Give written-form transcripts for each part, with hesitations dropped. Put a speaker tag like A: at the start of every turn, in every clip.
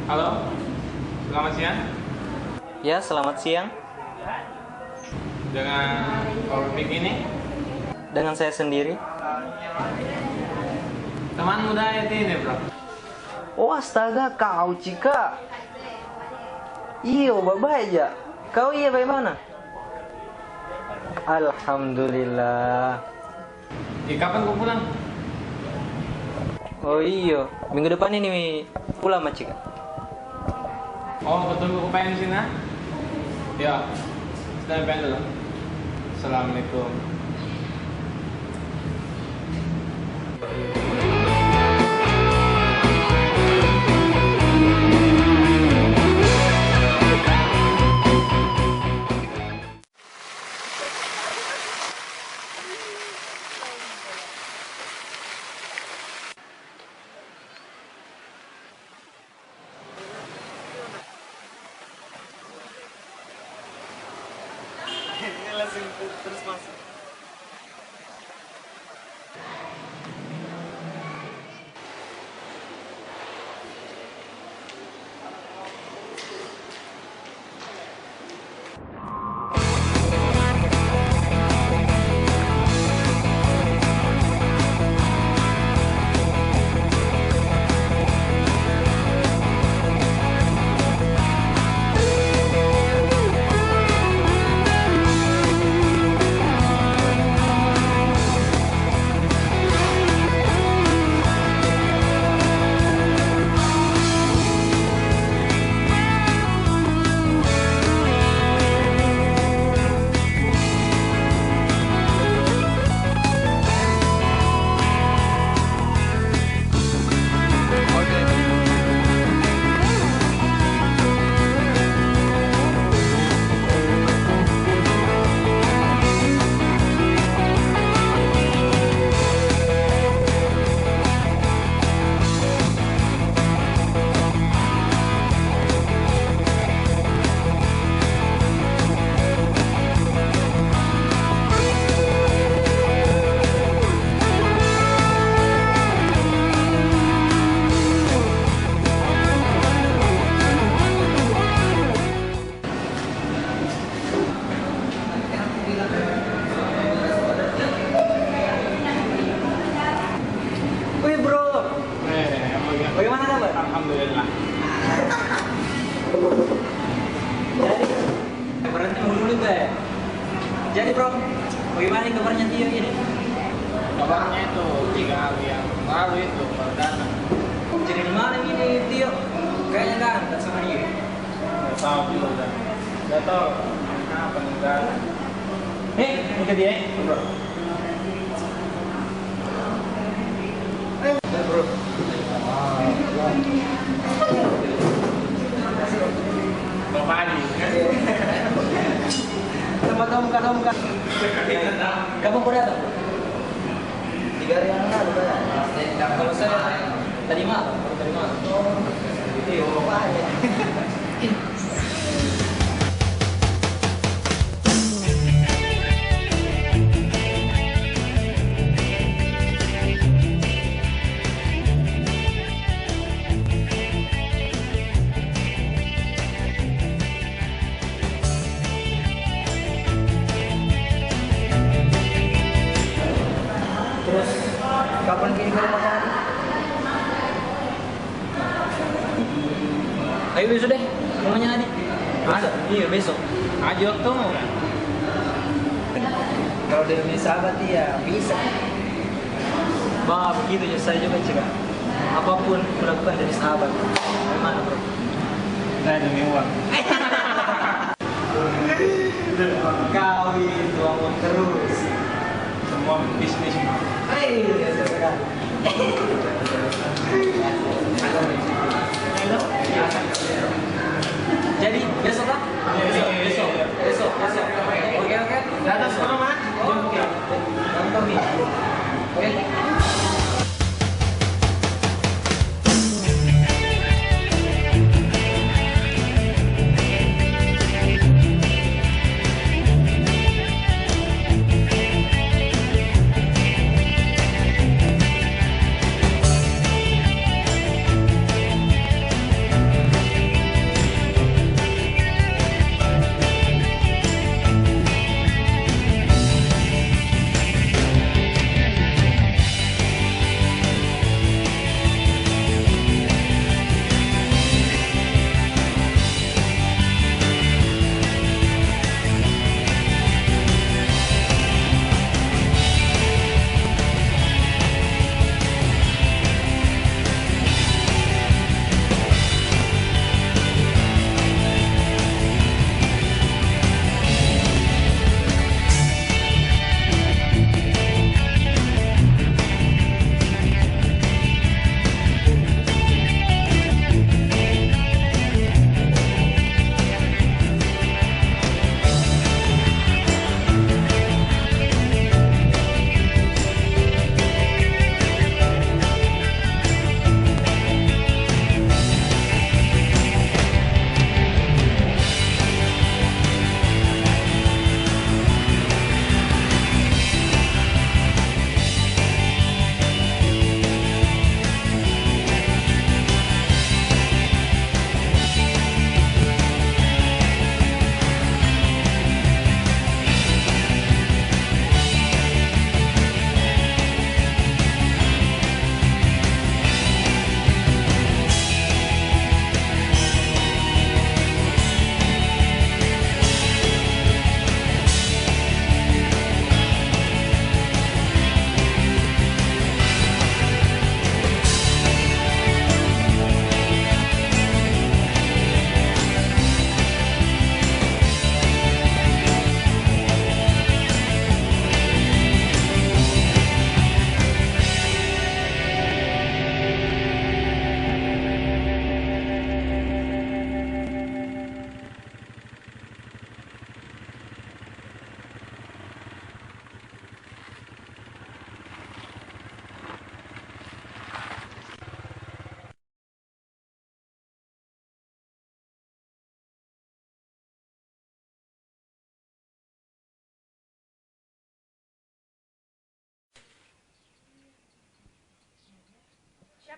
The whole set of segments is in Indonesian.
A: Halo, selamat siang.
B: Ya, selamat siang.
A: Dengan topik ini,
B: Dengan saya sendiri.
A: teman muda IT ini, bro.
B: Oh, astaga, kau Cika. Iyo, baik aja. Kau iya bagaimana? Alhamdulillah.
A: Kapan kau pulang?
B: Oh iyo, minggu depan ini pulang sama Cika.
A: Oh, betul kau pengen sini? Ya, sudah pengen dulu. Assalamualaikum.
C: Ini langsung terus masuk.
B: Wih bro, bagaimana kabar?
A: Alhamdulillah.
B: Jadi, berhenti dulu deh. Jadi bro, bagaimana kabarnya Tio ini?
A: Kabarnya itu 3 hari yang lalu itu baru datang.
B: Jadi di mana ini Tio? Kayaknya ganteng sama dia.
A: Nggak tahu juga udah. Nggak tahu kenapa enggak. Ini ke dia, bro.
B: Bro,
A: Bang Padi.
B: tempat kamu kan? Kamu mau datang? 3 hari yang lalu kan? Kalau saya tadi malam. Iya, apa aja. Terus kapan kini ke rumah kamu? Ayo besok deh, rumahnya Adi.
A: Ada?
B: Iya besok.
A: Ayo ketemu.
B: Kalau dari punya sahabat ya bisa. Bah begitu ya saya juga cakap. Apapun kulakukan dari sahabat. Bagaimana bro?
A: Saya demi uang.
B: Kau itu ngomong terus.
A: Semua bisnis.
B: Hei, sekarang. Jadi besok kan? Besok. Oke.
A: Datang ke rumah.
B: Oke. Nonton nih. Oke.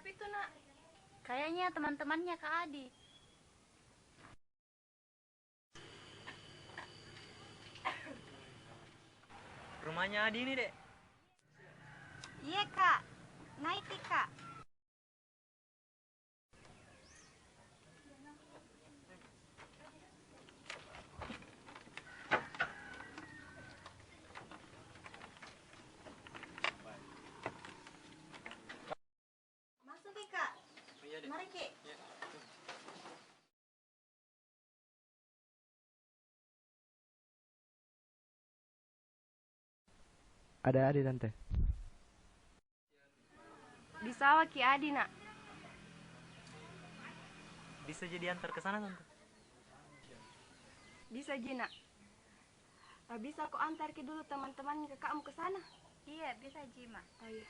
D: Siapa itu, Nak? Kayaknya teman-temannya Kak Adi.
B: Rumahnya Adi ini, Dek.
D: Iya, Kak. Naik, Kak. Masuk, Kak.
B: Iya, Dek.
D: Mari, Kak.
B: Iya.
E: Ada Adi tante.
D: Di sawah Ki Adi, Nak.
B: Bisa jadi antar ke sana, Tante?
D: Bisa, Jina. Bisa aku antar Ki dulu teman-teman kakakmu ke sana? Iya, bisa, Jima. Oh, iya.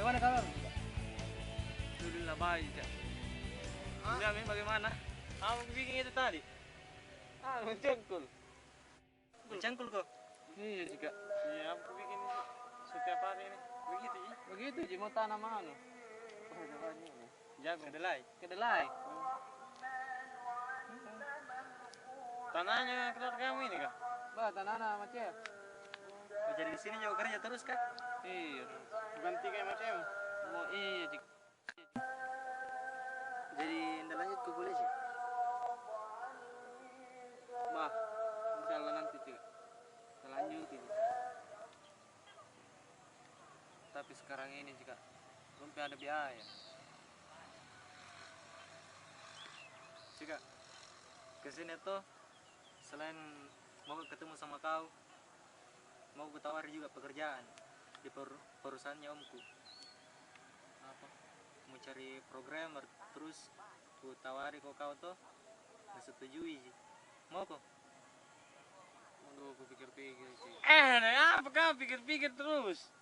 E: Bagaimana kabar?
A: Alhamdulillah baik, Cak. Enggak, Min, bagaimana? Kamu bikin itu tadi? Mencengkul.
B: Mencangkul kok.
A: Iya, juga. Iya, aku bikin itu setiap hari ini. Begitu, Ji.
E: Begitu, Ji, mau tanam anu.
A: Jago.
B: Kedelai.
E: Kedelai.
A: Tanahnya keluarga kamu ini, Kak?
E: Bah, tanah macam.
B: Oh, jadi di sini juga kerja terus, Kak?
E: Iya.
A: Ganti kayak macam.
E: Mau iya, Ji.
B: Jadi ndak lanjut ke kuliah sih?
E: Bah, insyaallah nanti, Ji. Kita lanjut ini. Tapi sekarang ini juga belum ada biaya.
B: Jika kesini tuh selain mau ketemu sama kau, mau ku tawari juga pekerjaan di perusahaannya omku. Apa? Mau cari programmer, terus ku tawari kok kau tuh nggak setujui sih. Mau kok?
E: Aduh, aku pikir-pikir, Ji.
A: Apa kau pikir-pikir terus?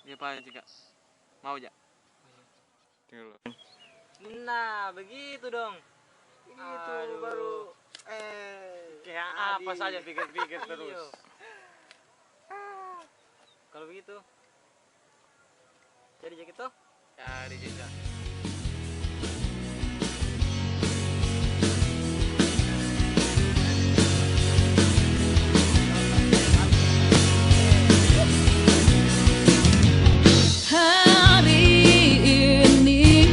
E: Dia apa juga? Mau ja?
B: Nah, begitu dong. Begitu
E: Aduh.
B: baru
A: Kayak
B: Adi.
A: apa saja pikir-pikir
B: Iya.
A: terus.
B: Kalau begitu jadi gitu.
E: Cari juga.
F: Hari ini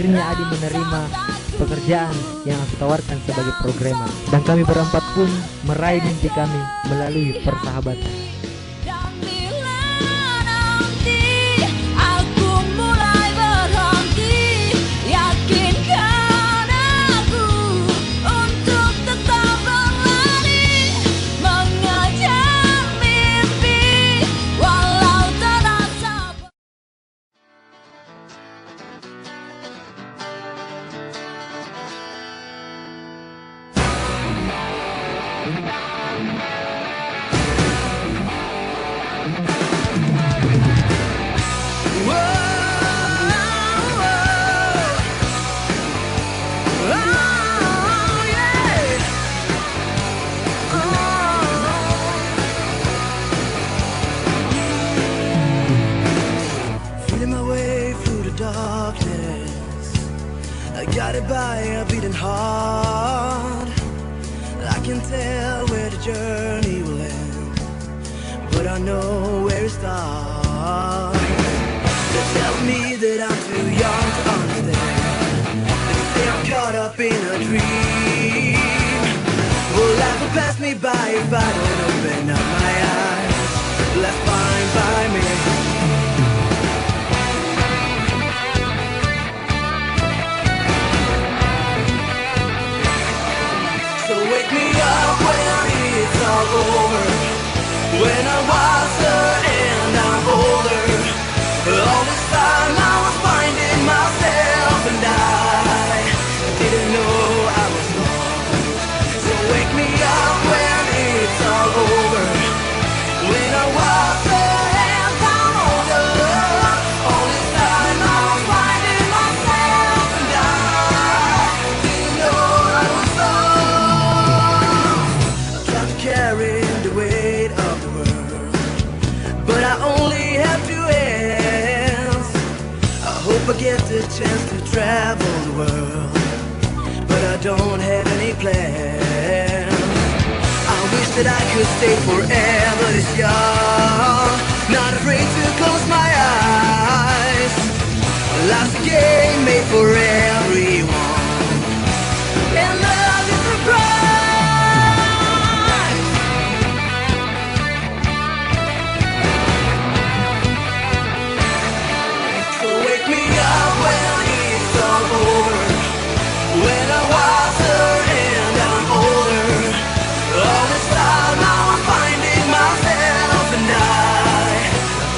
F: akhirnya Adi menerima pekerjaan yang aku tawarkan sebagai programmer. Dan kami berempat pun meraih mimpi kami melalui persahabatan.
G: Dan bila nanti aku mulai berhenti, yakinkan aku untuk tetap berlari, mengejar mimpi walau terasa.
H: Feeling my way through the darkness, guided by a beating heart. I can tell where the journey will end, but I know where it starts. They tell me that I'm too young to understand. They say I'm caught up in a dream. Well, life will pass me by if I don't open up my eyes. That's fine by me. So wake me up when it's all over, when I'm wiser and I'm older. All this time I was finding myself and I didn't know I was lost. So wake me up when it's all over, when I'm wiser and I'm older. All this time I was finding myself and I didn't know I was lost. I tried to carry the weight of the world, but I only have 2 hands. I hope I get the chance to travel the world, but I don't have any plans. I wish that I could stay forever this young, not afraid to close my eyes. Life's a game made for everyone, and love is the prize. So wake me up when it's all over, when I'm wiser and I'm older. All this time I was finding myself and I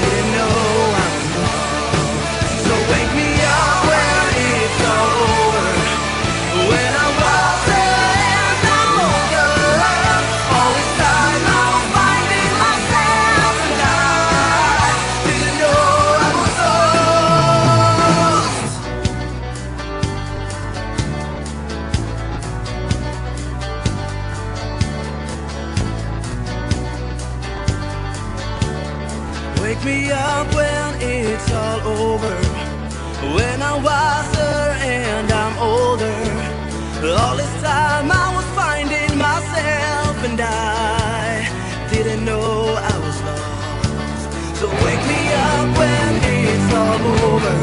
H: didn't know I was lost. So wake me up when it's all over, when I'm wiser and I'm older. All this time I was finding myself and I didn't know I was lost. Wake me up when it's all over, when I'm wiser and I'm older. All this time I was finding myself and I didn't know I was lost. So wake me up when it's all over,